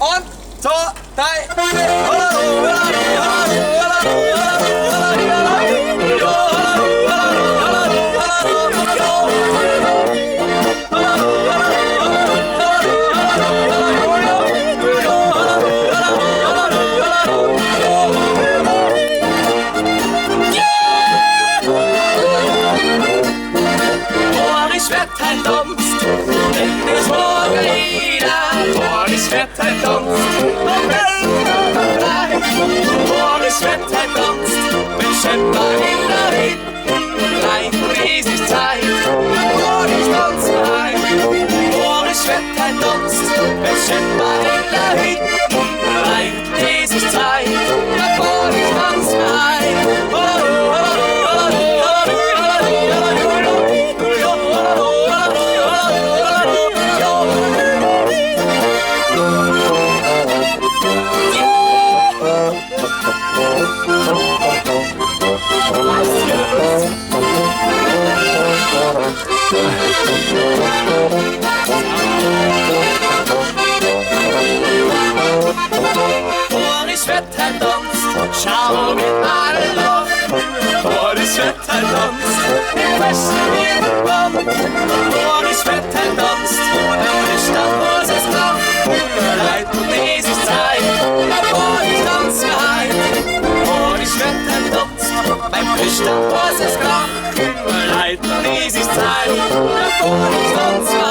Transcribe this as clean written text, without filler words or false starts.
1, 2, Boris Wettern danst, denn det smaker illa. Boris Wettern danst, och väljer dig. Boris Wettern danst, bekämpar illa hitten. Rein riesig Zeit, Boris dansar. Boris Wettern danst, bekämpar illa hitten. Rein riesig Zeit, Boris dansar. Boris Wettern danst, schau mit allen Loch. Boris Wettern danst, im Westen in den Baum. Boris Wettern danst, beim Richter muss es Kraft. Leid und riesig Zeit, Boris tanzt geheim. Boris Wettern danst, beim Richter muss es Kraft. Leid und riesig Zeit, Boris tanzt geheim.